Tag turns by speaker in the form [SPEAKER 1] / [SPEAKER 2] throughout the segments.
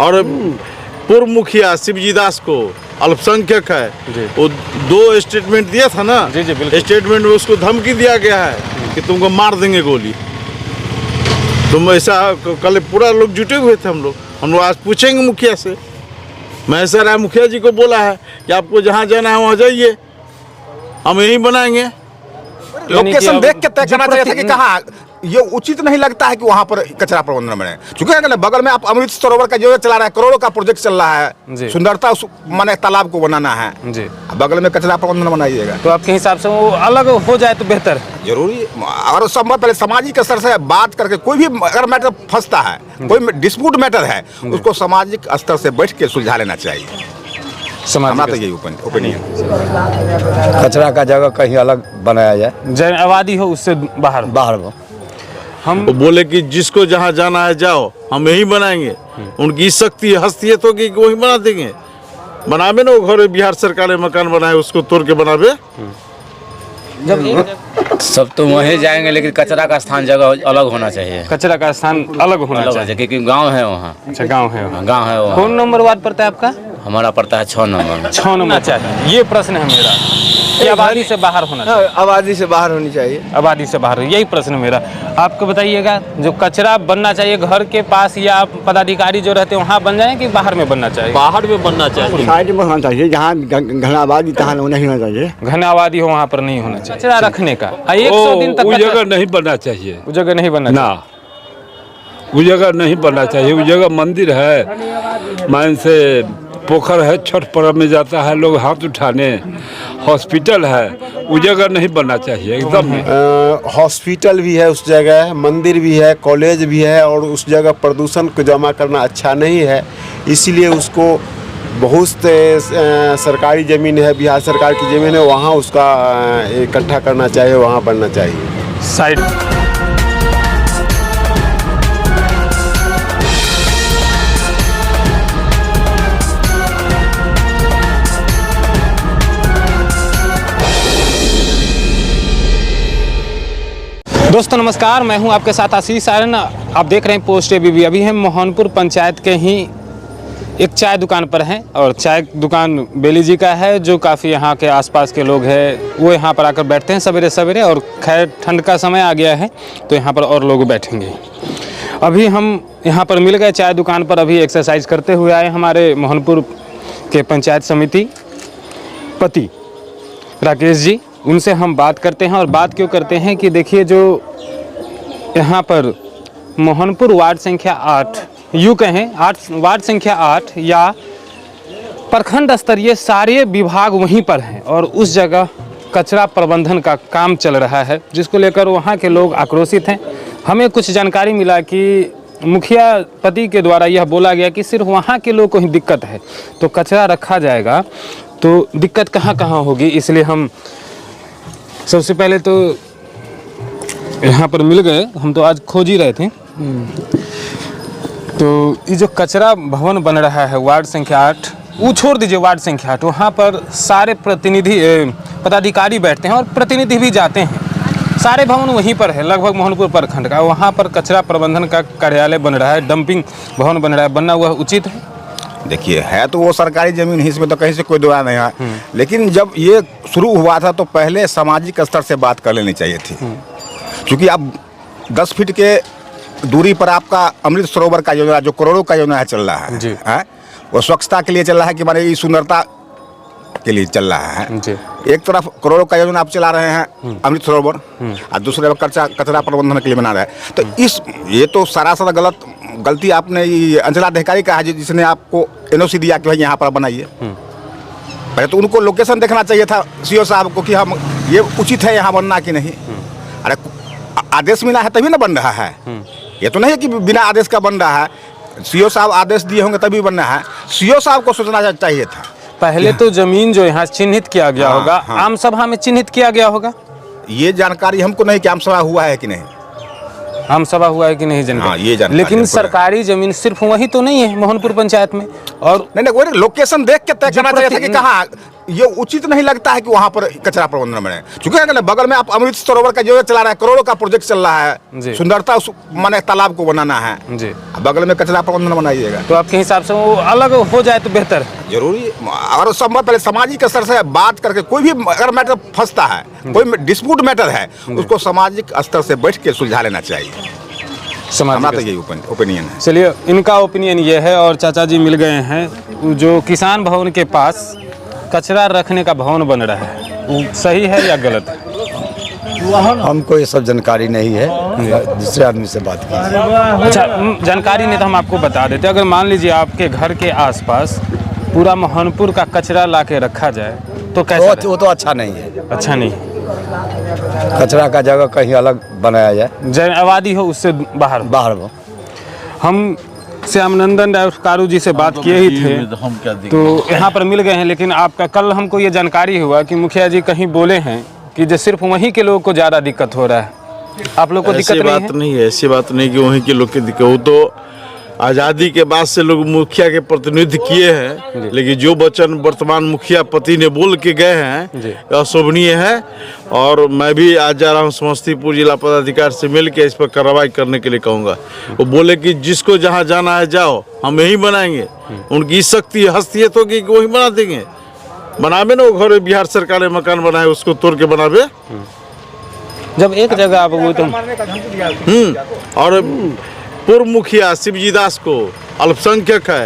[SPEAKER 1] और पूर्व मुखिया शिवजी दास को अल्पसंख्यक है, वो 2 स्टेटमेंट दिया था ना।
[SPEAKER 2] जी जी बिल्कुल।
[SPEAKER 1] स्टेटमेंट में उसको धमकी दिया गया है कि तुमको मार देंगे गोली। तुम ऐसा कल पूरा लोग जुटे हुए थे। हम लोग आज पूछेंगे मुखिया से। महेश्वर राय मुखिया जी को बोला है कि आपको जहाँ जाना है वहाँ जाइए, हम यहीं बनाएंगे।
[SPEAKER 3] लोकेशन देख के तय करना चाहिए था कि कहाँ। ये उचित नहीं लगता है कि वहाँ पर कचरा प्रबंधन बने, क्योंकि बगल में आप अमृत सरोवर का जो चला रहा है, करोड़ों का प्रोजेक्ट चल रहा है, सुंदरता उस माने तालाब को बनाना है जी, बगल में कचरा प्रबंधन बनाइएगा।
[SPEAKER 2] तो आपके हिसाब से वो अलग हो जाए तो बेहतर है।
[SPEAKER 3] जरूरी और संभव पहले सामाजिक स्तर से बात करके, कोई भी अगर मैटर फंसता है, कोई डिस्प्यूट मैटर है, उसको सामाजिक स्तर से बैठ के सुलझा लेना चाहिए। हमारा तो यही ओपिनियन।
[SPEAKER 4] कचरा का जगह कहीं अलग बनाया जाए,
[SPEAKER 2] जन आबादी हो उससे बाहर
[SPEAKER 4] हो।
[SPEAKER 1] हम बोले कि जिसको जहाँ जाना है जाओ, हम यही बनाएंगे। उनकी शक्ति हस्तियत होगी कि वही बना देंगे। बनावे ना वो घर, बिहार सरकार ने मकान बनाए उसको तोड़ के बनावे।
[SPEAKER 5] जब सब तो वहीं जाएंगे, लेकिन कचरा का स्थान जगह अलग होना चाहिए।
[SPEAKER 2] कचरा का स्थान अलग होना चाहिए
[SPEAKER 5] क्योंकि गांव है वहाँ।
[SPEAKER 2] अच्छा, गांव है वहाँ।
[SPEAKER 5] गांव है वहाँ।
[SPEAKER 2] कौन नंबर वार्ड पड़ता है आपका?
[SPEAKER 5] हमारा पड़ता है 6 नंबर।
[SPEAKER 2] 6 नंबर चाहिए। ये प्रश्न है मेरा कि आबादी से बाहर होना चाहिए।
[SPEAKER 4] आबादी से बाहर होनी चाहिए।
[SPEAKER 2] आबादी से बाहर, यही प्रश्न मेरा। आपको बताइएगा, जो कचरा बनना चाहिए घर के पास या पदाधिकारी जो रहते हैं वहाँ बन जाए कि बाहर में बनना चाहिए?
[SPEAKER 5] बाहर में बनना चाहिए,
[SPEAKER 4] साइड में होना चाहिए, जहाँ घना आबादी तहाँ नहीं होना चाहिए।
[SPEAKER 2] घना आबादी हो वहाँ पर नहीं होना चाहिए कचरा रखने का। 100 दिन तक
[SPEAKER 6] वो जगह नहीं बनना चाहिए।
[SPEAKER 2] वो जगह नहीं बनना
[SPEAKER 6] ना, वो जगह नहीं बनना चाहिए। वो जगह मंदिर है, मान से पोखर है, छठ पर्व में जाता है लोग हाथ उठाने, हॉस्पिटल है, वो जगह नहीं बनना चाहिए एकदम।
[SPEAKER 7] हॉस्पिटल भी है उस जगह, मंदिर भी है, कॉलेज भी है, और उस जगह प्रदूषण को जमा करना अच्छा नहीं है। इसीलिए उसको बहुत से सरकारी ज़मीन है, बिहार सरकार की ज़मीन है, वहाँ उसका इकट्ठा करना चाहिए, वहाँ बनना चाहिए
[SPEAKER 2] साइड। दोस्तों नमस्कार, मैं हूं आपके साथ आशीष आर्यन। आप देख रहे हैं पोस्ट एबीपी। अभी हम मोहनपुर पंचायत के ही एक चाय दुकान पर हैं और चाय दुकान बेली जी का है, जो काफ़ी यहाँ के आसपास के लोग हैं वो यहाँ पर आकर बैठते हैं सवेरे सवेरे। और खैर ठंड का समय आ गया है तो यहाँ पर और लोग बैठेंगे। अभी हम यहाँ पर मिल गए चाय दुकान पर, अभी एक्सरसाइज करते हुए आए हमारे मोहनपुर के पंचायत समिति पति राकेश जी। उनसे हम बात करते हैं। और बात क्यों करते हैं कि देखिए, जो यहाँ पर मोहनपुर वार्ड संख्या 8, यूँ कहें वार्ड संख्या 8 या प्रखंड स्तरीय सारे विभाग वहीं पर हैं और उस जगह कचरा प्रबंधन का काम चल रहा है, जिसको लेकर वहाँ के लोग आक्रोशित हैं। हमें कुछ जानकारी मिला कि मुखिया पति के द्वारा यह बोला गया कि सिर्फ वहाँ के लोग को ही दिक्कत है, तो कचरा रखा जाएगा तो दिक्कत कहाँ कहाँ होगी। इसलिए हम सबसे पहले तो यहाँ पर मिल गए। हम तो आज खोज ही रहे थे। तो ये जो कचरा भवन बन रहा है वार्ड संख्या 8, वो छोड़ दीजिए, वार्ड संख्या 8, वहाँ पर सारे प्रतिनिधि पदाधिकारी बैठते हैं और प्रतिनिधि भी जाते हैं। सारे भवन वहीं पर है, लगभग मोहनपुर प्रखंड का। वहाँ पर कचरा प्रबंधन का कार्यालय बन रहा है, डंपिंग भवन बन रहा है। बनना हुआ उचित है?
[SPEAKER 3] देखिए, है तो वो सरकारी जमीन है, इसमें तो कहीं से कोई दुआ नहीं है। लेकिन जब ये शुरू हुआ था तो पहले सामाजिक स्तर से बात कर लेनी चाहिए थी, क्योंकि अब 10 फीट के दूरी पर आपका अमृत सरोवर का योजना, जो करोड़ों का योजना है, चल रहा है, वो स्वच्छता के लिए चल रहा है कि माने सुंदरता के लिए चल रहा है। एक तरफ करोड़ों का योजना आप चला रहे हैं अमृत सरोवर, और दूसरे कचरा प्रबंधन के लिए बना रहे हैं। तो ये तो सरासर गलती आपने अंचलाधिकारी का है, जिसने आपको NOC दिया कि भाई यहाँ पर बनाइए। पहले तो उनको लोकेशन देखना चाहिए था CO साहब को कि हम ये उचित है यहाँ बनना कि नहीं। अरे आदेश मिला है तभी ना बन रहा है, ये तो नहीं है कि बिना आदेश का बन रहा है। CO साहब आदेश दिए होंगे तभी बन रहा है। CO साहब को सोचना चाहिए था।
[SPEAKER 2] पहले तो जमीन जो यहाँ चिन्हित किया गया होगा, आम सभा में चिन्हित किया गया होगा।
[SPEAKER 3] ये जानकारी हमको नहीं कि आम सभा हुआ है कि नहीं,
[SPEAKER 2] आम सभा हुआ है कि नहीं जानकारी।
[SPEAKER 3] ये जानकारी।
[SPEAKER 2] लेकिन सरकारी जमीन सिर्फ वही तो नहीं है मोहनपुर पंचायत में। और
[SPEAKER 3] नहीं, वो लोकेशन देख के तय करना चाहिए था कि कहाँ। ये उचित नहीं लगता है कि वहाँ पर कचरा प्रबंधन बने, क्योंकि अगर बगल में आप अमृत सरोवर का जो चला रहा है, करोड़ों का प्रोजेक्ट चल रहा
[SPEAKER 2] जी।
[SPEAKER 3] है, सुंदरता उस माने तालाब को बनाना है
[SPEAKER 2] जी,
[SPEAKER 3] बगल में कचरा प्रबंधन बनाइएगा।
[SPEAKER 2] तो आपके हिसाब से वो अलग हो जाए तो बेहतर है।
[SPEAKER 3] जरूरी और संभव पहले सामाजिक स्तर से बात करके कोई भी अगर मैटर फंसता है, कोई डिस्प्यूट मैटर है, उसको सामाजिक स्तर से बैठ के सुलझा लेना चाहिए। हमारा तो यही ओपिनियन है।
[SPEAKER 2] चलिए, इनका ओपिनियन ये है। और चाचा जी मिल गए हैं, जो किसान भवन के पास कचरा रखने का भवन बन रहा है, वो सही है या गलत है?
[SPEAKER 4] हमको ये सब जानकारी नहीं है, दूसरे आदमी से बात की।
[SPEAKER 2] अच्छा, जानकारी नहीं तो हम आपको बता देते। अगर मान लीजिए आपके घर के आसपास पूरा मोहनपुर का कचरा ला के रखा जाए तो कैसा
[SPEAKER 4] वो तो अच्छा नहीं है।
[SPEAKER 2] अच्छा नहीं,
[SPEAKER 4] कचरा का जगह कहीं अलग बनाया जाए,
[SPEAKER 2] जन आबादी हो उससे बाहर हो।
[SPEAKER 4] बाहर हो।
[SPEAKER 2] हम श्यामनंदन कारू जी से बात किए ही थे,
[SPEAKER 1] हम क्या देखें?
[SPEAKER 2] तो यहाँ पर मिल गए हैं। लेकिन आपका कल हमको ये जानकारी हुआ कि मुखिया जी कहीं बोले हैं कि जो सिर्फ वहीं के लोगों को ज़्यादा दिक्कत हो रहा है, आप लोग को दिक्कत
[SPEAKER 1] ऐसी
[SPEAKER 2] नहीं
[SPEAKER 1] बात
[SPEAKER 2] है?
[SPEAKER 1] नहीं है, ऐसी बात नहीं कि वहीं के लोग की दिक्कत। वो तो आज़ादी के बाद से लोग मुखिया के प्रतिनिधित्व किए हैं, लेकिन जो वचन वर्तमान मुखिया पति ने बोल के गए हैं अशोभनीय है। और मैं भी आज जा रहा हूँ समस्तीपुर जिला पदाधिकारी से मिल के इस पर कार्रवाई करने के लिए कहूँगा। वो बोले कि जिसको जहाँ जाना है जाओ, हम यहीं बनाएंगे। उनकी शक्ति हस्तियत होगी कि वहीं बना देंगे। बनावे ना, वो घर बिहार सरकार ने मकान बनाए उसको तोड़ के बनावे।
[SPEAKER 2] जब एक जगह आप वो तो
[SPEAKER 1] और पूर्व मुखिया शिवजी दास को अल्पसंख्यक है,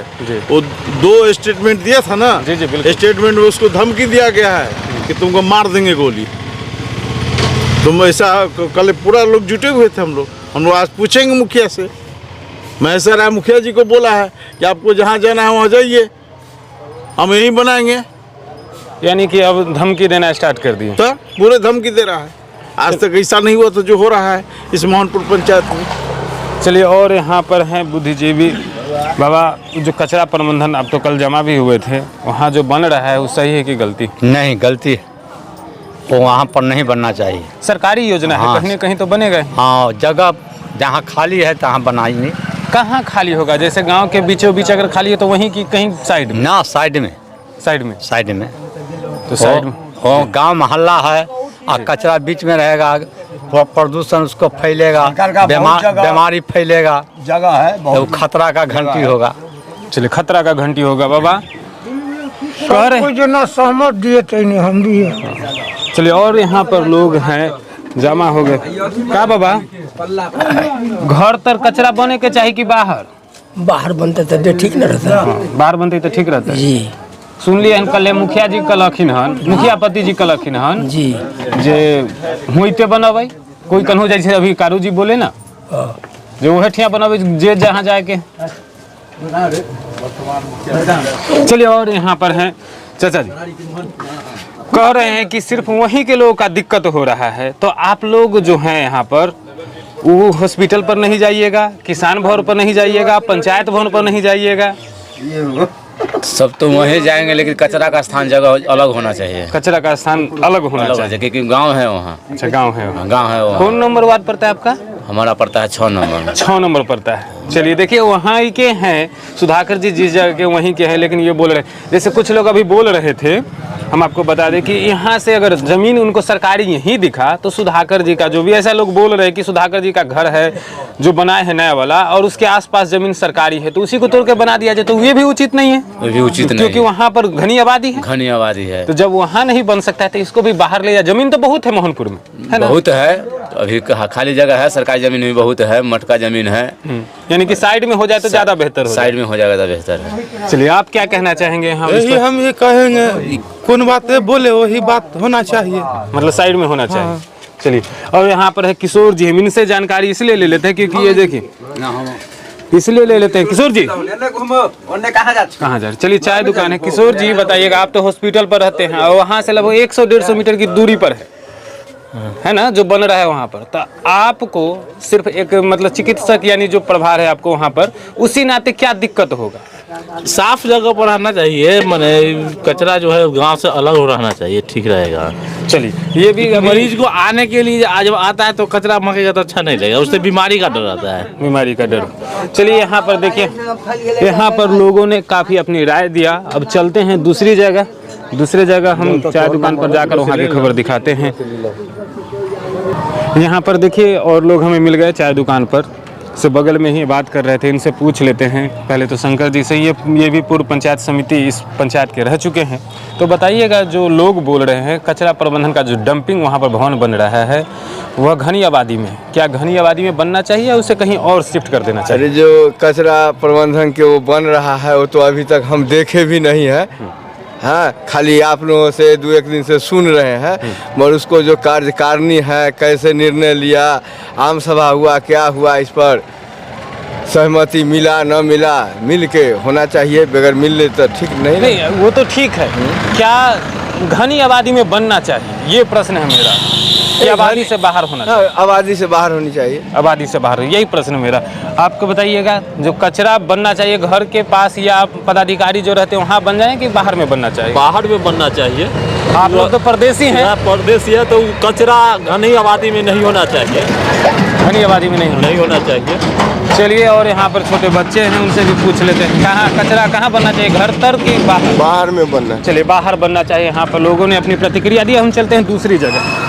[SPEAKER 1] वो 2 स्टेटमेंट दिया था ना।
[SPEAKER 2] जी, जी, बिल्कुल।
[SPEAKER 1] स्टेटमेंट में उसको धमकी दिया गया है कि तुमको मार देंगे गोली। तुम ऐसा कल पूरा लोग जुटे हुए थे। हम लोग आज पूछेंगे मुखिया से। महेश्वर राय मुखिया जी को बोला है कि आपको जहाँ जाना है वहाँ जाइए, हम यहीं बनाएंगे।
[SPEAKER 2] यानी कि अब धमकी देना स्टार्ट कर दिए।
[SPEAKER 1] तो पूरे धमकी दे रहा है। आज तक ऐसा नहीं हुआ तो जो हो रहा है इस मोहनपुर पंचायत में।
[SPEAKER 2] चलिए, और यहाँ पर हैं बुद्धिजीवी बाबा। जो कचरा प्रबंधन अब तो कल जमा भी हुए थे, वहाँ जो बन रहा है वो सही है कि गलती?
[SPEAKER 4] नहीं, गलती है, वो वहाँ पर नहीं बनना चाहिए।
[SPEAKER 2] सरकारी योजना है, कहीं न कहीं तो बनेगा।
[SPEAKER 4] हाँ, जगह जहाँ खाली है तहाँ बनाइए।
[SPEAKER 2] कहाँ खाली होगा? जैसे गांव के बीचों बीच अगर खाली है तो वहीं की कहीं साइड में?
[SPEAKER 4] ना, साइड में।
[SPEAKER 2] साइड में?
[SPEAKER 4] साइड में
[SPEAKER 2] तो साइड में
[SPEAKER 4] हो, गांव मोहल्ला है और कचरा बीच में रहेगा, प्रदूषण उसको फैलेगा, बीमारी फैलेगा, जगह है तो खतरा का घंटी होगा।
[SPEAKER 2] चलिए, खतरा का घंटी होगा बाबा कह रहे।
[SPEAKER 8] जो ना सहमत दिए थे नहीं, हम भी
[SPEAKER 2] चलिए, और यहाँ पर लोग हैं जमा हो गए। क्या बाबा, घर तर कचरा बने के चाहिए कि बाहर?
[SPEAKER 8] बाहर बनते तो ठीक न रहता।
[SPEAKER 2] बाहर बनते तो ठीक रहता है
[SPEAKER 8] जी।
[SPEAKER 2] सुन लिए कल मुखिया जी कहलखिन हन, मुखिया पति जी कहलखिन हन
[SPEAKER 8] जी
[SPEAKER 2] जे हुईते बनबै। कोई कन्हू जाए अभी कारू जी बोले ना, जो वह ठिया बनबै जे जहाँ जाए के। चलिए, और यहाँ पर हैं चाचा जी कह रहे हैं कि सिर्फ वहीं के लोगों का दिक्कत हो रहा है। तो आप लोग जो हैं यहाँ पर, वो हॉस्पिटल पर नहीं जाइएगा, किसान भवन पर नहीं जाइएगा, पंचायत भवन पर नहीं जाइएगा।
[SPEAKER 5] सब तो वहीं जाएंगे, लेकिन कचरा का स्थान जगह अलग होना चाहिए।
[SPEAKER 2] कचरा का स्थान अलग होना चाहिए,
[SPEAKER 5] क्योंकि गांव है वहाँ।
[SPEAKER 2] अच्छा, गांव है वहाँ।
[SPEAKER 5] गांव है वहाँ।
[SPEAKER 2] कौन नंबर वार्ड पड़ता है आपका?
[SPEAKER 5] हमारा पड़ता है 6 नंबर।
[SPEAKER 2] 6 नंबर पड़ता है। चलिए, देखिए वहाँ ही के हैं सुधाकर जी, जिस जगह के वहीं के हैं। लेकिन ये बोल रहे, जैसे कुछ लोग अभी बोल रहे थे, हम आपको बता दें कि यहाँ से अगर ज़मीन उनको सरकारी यहीं दिखा तो सुधाकर जी का, जो भी ऐसा लोग बोल रहे हैं कि सुधाकर जी का घर है जो बनाए है नया वाला और उसके आसपास ज़मीन सरकारी है, तो उसी को तोड़ के बना दिया जाए, तो ये भी उचित नहीं है।
[SPEAKER 5] ये भी उचित नहीं,
[SPEAKER 2] क्योंकि वहाँ पर घनी आबादी है।
[SPEAKER 5] घनी आबादी है,
[SPEAKER 2] तो जब वहाँ नहीं बन सकता है तो इसको भी बाहर ले जा। जमीन तो बहुत है मोहनपुर में, है ना?
[SPEAKER 5] बहुत है। अभी खाली जगह है, सरकारी जमीन भी बहुत है, मटका जमीन है।
[SPEAKER 2] यानी कि साइड में हो जाए तो ज़्यादा बेहतर हो।
[SPEAKER 5] साइड में हो जाएगा तो बेहतर है।
[SPEAKER 2] चलिए, आप क्या कहना चाहेंगे?
[SPEAKER 9] हम ये कहेंगे, कौन बात बोले वही बात होना चाहिए,
[SPEAKER 2] मतलब साइड में होना चाहिए। चलिए, और यहाँ पर है किशोर जी। हम इनसे जानकारी इसलिए ले लेते हैं क्योंकि ये देखिए, इसलिए ले लेते हैं। किशोर जी कहाँ जा रहे? चलिए, चाय दुकान है। किशोर जी बताइएगा, आप तो हॉस्पिटल पर रहते हैं और वहाँ से लगभग 100-150 मीटर की दूरी पर है ना, जो बन रहा है वहाँ पर। तो आपको सिर्फ एक मतलब चिकित्सक यानी जो प्रभार है आपको वहाँ पर, उसी नाते क्या दिक्कत होगा?
[SPEAKER 10] साफ जगह पर रहना चाहिए, माने कचरा जो है गांव से अलग हो रहना चाहिए, ठीक रहेगा।
[SPEAKER 2] चलिए, ये भी
[SPEAKER 10] मरीज को आने के लिए जब आता है तो कचरा मकेगा तो अच्छा नहीं लगेगा, उससे बीमारी का डर रहता है।
[SPEAKER 2] बीमारी का डर। चलिए, यहाँ पर देखिए, यहाँ पर लोगों ने काफ़ी अपनी राय दिया। अब चलते हैं दूसरी जगह दूसरे जगह हम चाय दुकान पर जाकर वहाँ की खबर दिखाते हैं। यहाँ पर देखिए और लोग हमें मिल गए चाय दुकान पर से, बगल में ही बात कर रहे थे, इनसे पूछ लेते हैं। पहले तो शंकर जी से, ये भी पूर्व पंचायत समिति इस पंचायत के रह चुके हैं, तो बताइएगा जो लोग बोल रहे हैं कचरा प्रबंधन का जो डंपिंग वहाँ पर भवन बन रहा है वह घनी आबादी में, क्या घनी आबादी में बनना चाहिए या उसे कहीं और शिफ्ट कर देना चाहिए?
[SPEAKER 11] अरे जो कचरा प्रबंधन के वो बन रहा है वो तो अभी तक हम देखे भी नहीं है। हाँ, खाली आप लोगों से 2-1 दिन से सुन रहे हैं, मगर उसको जो कार्यकारिणी है, कैसे निर्णय लिया, आम सभा हुआ, क्या हुआ, इस पर सहमति मिला न मिला, मिल के होना चाहिए, बगैर मिलने तो ठीक नहीं।
[SPEAKER 2] वो तो ठीक है, क्या घनी आबादी में बनना चाहिए, ये प्रश्न है मेरा, कि आबादी से बाहर होना चाहिए?
[SPEAKER 11] आबादी से बाहर होनी चाहिए।
[SPEAKER 2] आबादी से बाहर, यही प्रश्न मेरा। आपको बताइएगा जो कचरा बनना चाहिए घर के पास या पदाधिकारी जो रहते हैं वहाँ बन जाए कि बाहर में बनना चाहिए?
[SPEAKER 10] बाहर में बनना चाहिए।
[SPEAKER 2] आप लोग तो परदेसी हैं।
[SPEAKER 10] परदेसी है तो कचरा घनी आबादी में नहीं होना चाहिए,
[SPEAKER 2] घनी आबादी में नहीं
[SPEAKER 10] होना चाहिए।
[SPEAKER 2] चलिए, और यहाँ पर छोटे बच्चे हैं, उनसे भी पूछ लेते हैं, कहाँ कचरा कहाँ बनना चाहिए, घर तर कि बाहर?
[SPEAKER 7] बाहर में बनना।
[SPEAKER 2] चलिए, बाहर बनना चाहिए। यहाँ पर लोगों ने अपनी प्रतिक्रिया दी। हम चलते हैं दूसरी जगह।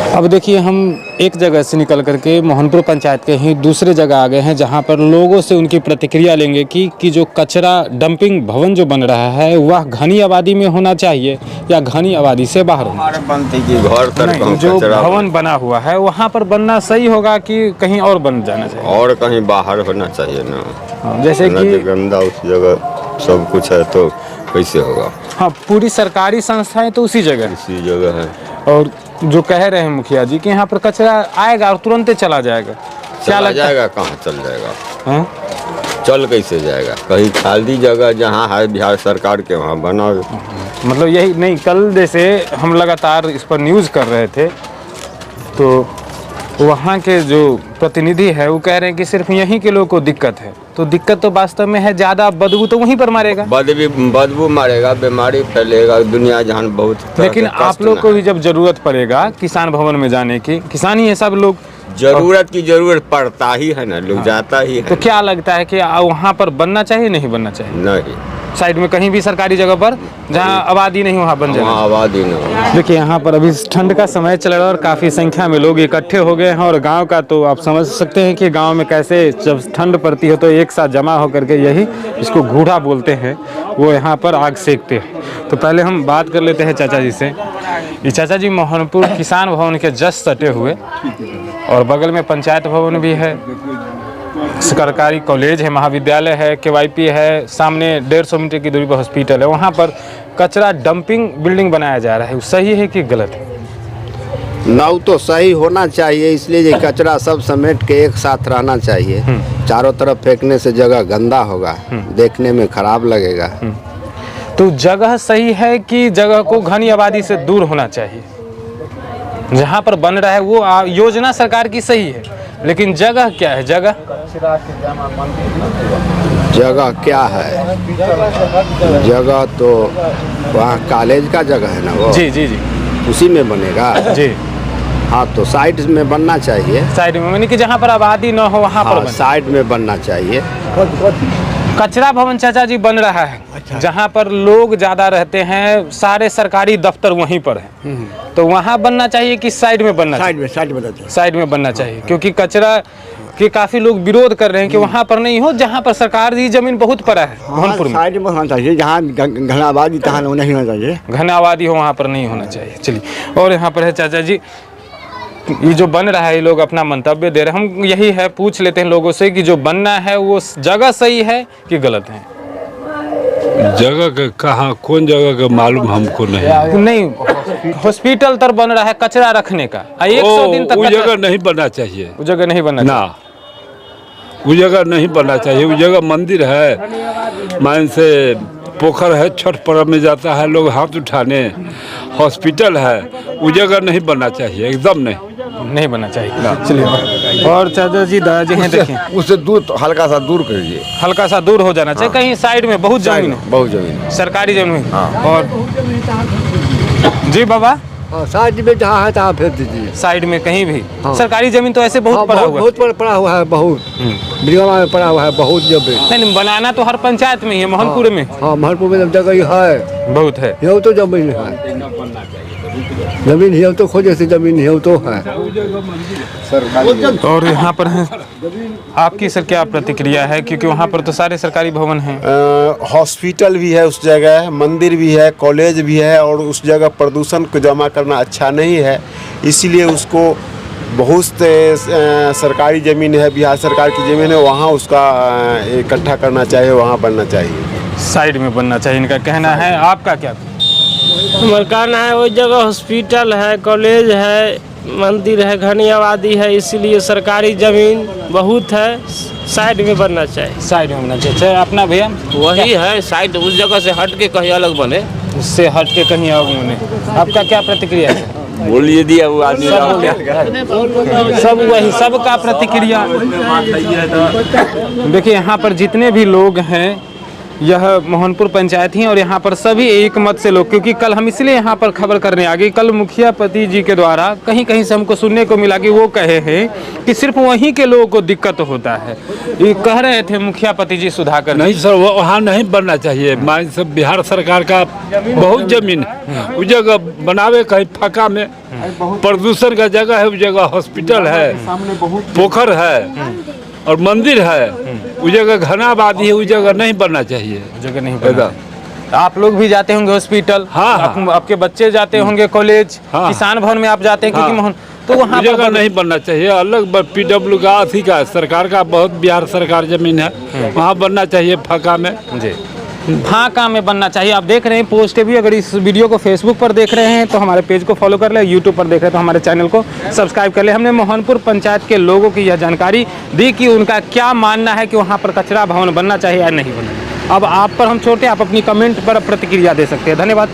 [SPEAKER 2] अब देखिए, हम एक जगह से निकल करके मोहनपुर पंचायत के ही दूसरे जगह आ गए हैं, जहाँ पर लोगों से उनकी प्रतिक्रिया लेंगे कि जो कचरा डंपिंग भवन जो बन रहा है वह घनी आबादी में होना चाहिए या घनी आबादी से बाहर होना चाहिए? जो भवन बना हुआ है वहाँ पर बनना सही होगा कि कहीं और बन जाना चाहिए?
[SPEAKER 11] और कहीं बाहर होना चाहिए ना,
[SPEAKER 2] जैसे कि
[SPEAKER 11] गंदा उस जगह सब कुछ है तो कैसे होगा?
[SPEAKER 2] हाँ, पूरी सरकारी संस्थाएं तो उसी जगह
[SPEAKER 11] है।
[SPEAKER 2] और जो कह रहे हैं मुखिया जी कि यहाँ पर कचरा आएगा और तुरंत चला जाएगा, क्या लगता है?
[SPEAKER 11] जाएगा कहाँ चल जाएगा?
[SPEAKER 2] हाँ?
[SPEAKER 11] चल कैसे जाएगा? कहीं खाली जगह जहाँ है बिहार सरकार के वहाँ बना।
[SPEAKER 2] मतलब यही नहीं, कल जैसे हम लगातार इस पर न्यूज़ कर रहे थे तो वहाँ के जो प्रतिनिधि है वो कह रहे हैं कि सिर्फ यहीं के लोगों को दिक्कत है, तो दिक्कत तो वास्तव में है, ज़्यादा बदबू तो वहीं पर मारेगा,
[SPEAKER 11] बदबू मारेगा, बीमारी फैलेगा, दुनिया जहान बहुत।
[SPEAKER 2] लेकिन आप लोग को भी जब जरूरत पड़ेगा किसान भवन में जाने की, किसान ही है सब लोग,
[SPEAKER 11] जरूरत पड़ता ही है ना, लोग जाता ही है।
[SPEAKER 2] तो क्या लगता है कि वहाँ पर बनना चाहिए नहीं बनना चाहिए?
[SPEAKER 11] नहीं,
[SPEAKER 2] साइड में कहीं भी सरकारी जगह पर जहाँ आबादी नहीं वहाँ बन जाए,
[SPEAKER 11] आबादी नहीं।
[SPEAKER 2] देखिए, यहाँ पर अभी ठंड का समय चल रहा है और काफ़ी संख्या में लोग इकट्ठे हो गए हैं, और गांव का तो आप समझ सकते हैं कि गांव में कैसे जब ठंड पड़ती है तो एक साथ जमा होकर के, यही इसको घूढ़ा बोलते हैं, वो यहाँ पर आग सेकते हैं। तो पहले हम बात कर लेते हैं चाचा जी से। ये चाचा जी मोहनपुर किसान भवन के जस्ट सटे हुए, और बगल में पंचायत भवन भी है, सरकारी कॉलेज है, महाविद्यालय है, KYP है, सामने 150 मीटर की दूरी पर हॉस्पिटल है, वहाँ पर कचरा डंपिंग बिल्डिंग बनाया जा रहा है, सही है कि गलत है?
[SPEAKER 12] नाव तो सही होना चाहिए, इसलिए ये कचरा सब समेट के एक साथ रहना चाहिए। चारों तरफ फेंकने से जगह गंदा होगा, देखने में खराब लगेगा।
[SPEAKER 2] तो जगह सही है कि जगह को घनी आबादी से दूर होना चाहिए? जहाँ पर बन रहा है वो योजना सरकार की सही है, लेकिन जगह क्या है? जगह
[SPEAKER 12] क्या है? जगह तो वहाँ कॉलेज का जगह है ना वो।
[SPEAKER 2] जी जी जी,
[SPEAKER 12] उसी में बनेगा
[SPEAKER 2] जी।
[SPEAKER 12] हाँ, तो साइड में बनना चाहिए।
[SPEAKER 2] साइड में यानी कि जहाँ पर आबादी न हो वहाँ पर
[SPEAKER 12] साइड में बनना चाहिए।
[SPEAKER 2] कचरा भवन चाचा जी बन रहा है, जहाँ पर लोग ज़्यादा रहते हैं, सारे सरकारी दफ्तर वहीं पर हैं, तो वहाँ बनना चाहिए कि साइड में बनना चाहिए? साइड में बनना चाहिए, क्योंकि कचरा के काफ़ी लोग विरोध कर रहे हैं कि वहाँ पर नहीं हो, जहाँ पर सरकारी जमीन बहुत पड़ा है मोहनपुर में।
[SPEAKER 12] साइड में होना चाहिए, जहाँ घना आबादी तहाँ नहीं होना चाहिए।
[SPEAKER 2] घना आबादी हो वहाँ पर नहीं होना चाहिए। चलिए, और यहाँ पर है चाचा जी, ये जो बन रहा है, ये लोग अपना मंतव्य दे रहे हैं, हम यही है पूछ लेते हैं लोगों से कि जो बनना है वो जगह सही है कि गलत है?
[SPEAKER 6] जगह का कहाँ, कौन जगह का मालूम हमको नहीं।
[SPEAKER 2] हॉस्पिटल तर बन रहा है कचरा रखने का, 100 दिन तक
[SPEAKER 6] वो जगह नहीं बनना चाहिए।
[SPEAKER 2] वो जगह नहीं बनना
[SPEAKER 6] ना, वो जगह नहीं बनना चाहिए। वो जगह मंदिर है, मान से पोखर है, छठ पर्व में जाता है लोग हाथ उठाने, हॉस्पिटल है, वो जगह नहीं बनना चाहिए, एकदम नहीं
[SPEAKER 2] बनना चाहिए। चलिए, और चाचा जी दादाजी हैं, देखिए
[SPEAKER 11] उससे दूर, हल्का सा दूर करिए,
[SPEAKER 2] हल्का सा दूर हो जाना चाहिए। कहीं साइड में बहुत जमीन है,
[SPEAKER 11] बहुत जमीन,
[SPEAKER 2] सरकारी जमीन।
[SPEAKER 11] हाँ।
[SPEAKER 2] और जी बाबा,
[SPEAKER 12] साइड में जहाँ है तहाँ फेंक दीजिए।
[SPEAKER 2] साइड में कहीं भी?
[SPEAKER 12] हाँ।
[SPEAKER 2] सरकारी जमीन तो ऐसे बहुत पड़ा हुआ है।
[SPEAKER 12] बहुत पड़ा हुआ है, बहुत बिरगवा में पड़ा हुआ है, बहुत जमीन।
[SPEAKER 2] नहीं, बनाना तो हर पंचायत में ही है, मोहनपुर में।
[SPEAKER 12] हाँ, मोहनपुर में जगह है,
[SPEAKER 2] बहुत है।
[SPEAKER 12] ये तो जमीन है, जमीन है तो खोजे से जमीन है तो है।
[SPEAKER 2] और यहाँ पर है, आपकी सर क्या प्रतिक्रिया है, क्योंकि वहाँ पर तो सारे सरकारी भवन हैं।
[SPEAKER 7] हॉस्पिटल भी है उस जगह, मंदिर भी है, कॉलेज भी है, और उस जगह प्रदूषण को जमा करना अच्छा नहीं है, इसीलिए उसको बहुत सरकारी ज़मीन है, बिहार सरकार की ज़मीन है, वहाँ उसका इकट्ठा करना चाहिए, वहाँ बनना चाहिए,
[SPEAKER 2] साइड में बनना चाहिए, इनका कहना है। आपका क्या?
[SPEAKER 8] हमारा कहना है वो जगह हॉस्पिटल है, कॉलेज है, मंदिर है, घनी आबादी है, इसीलिए सरकारी जमीन बहुत है, साइड में बनना चाहिए।
[SPEAKER 2] साइड में बनना चाहिए। अपना भैया
[SPEAKER 10] वही है, साइड उस जगह से हट के कहीं अलग बने।
[SPEAKER 2] उससे हट के कहीं अलग बने। आपका क्या प्रतिक्रिया है?
[SPEAKER 11] बोलिए दिया वो आदमी
[SPEAKER 2] सब वही, सबका प्रतिक्रिया। देखिए यहाँ पर जितने भी लोग हैं, यह मोहनपुर पंचायत ही, और यहाँ पर सभी एक मत से लोग, क्योंकि कल हम इसलिए यहाँ पर खबर करने आ गए, कल मुखिया पति जी के द्वारा कहीं कहीं से हमको सुनने को मिला कि वो कहे हैं कि सिर्फ वहीं के लोगों को दिक्कत होता है। ये कह रहे थे मुखिया पति जी सुधाकर।
[SPEAKER 6] नहीं सर, वहाँ नहीं बनना चाहिए। मान सब बिहार सरकार का बहुत जमीन है, उस जगह बनावे कहीं फाका में, प्रदूषण का जगह है, उस जगह हॉस्पिटल है, पोखर है और मंदिर है, उस जगह घना आबादी है, उस जगह नहीं बनना चाहिए।
[SPEAKER 2] जगह नहीं बनना। आप लोग भी जाते होंगे हॉस्पिटल?
[SPEAKER 6] हाँ,
[SPEAKER 2] आपके बच्चे जाते होंगे कॉलेज, किसान भवन में आप जाते हैं, क्योंकि मोहन तो वहाँ
[SPEAKER 6] जगह नहीं बनना चाहिए। अलग PW का अथी का सरकार का बहुत बिहार सरकार जमीन है, वहाँ बनना चाहिए फाका में।
[SPEAKER 2] जी, फाका में बनना चाहिए। आप देख रहे हैं पोस्ट भी, अगर इस वीडियो को फेसबुक पर देख रहे हैं तो हमारे पेज को फॉलो कर ले, यूट्यूब पर देख रहे हैं तो हमारे चैनल को सब्सक्राइब कर ले। हमने मोहनपुर पंचायत के लोगों की यह जानकारी दी कि उनका क्या मानना है कि वहाँ पर कचरा भवन बनना चाहिए या नहीं बनना। अब आप पर हम छोड़ते हैं, आप अपनी कमेंट पर प्रतिक्रिया दे सकते हैं। धन्यवाद।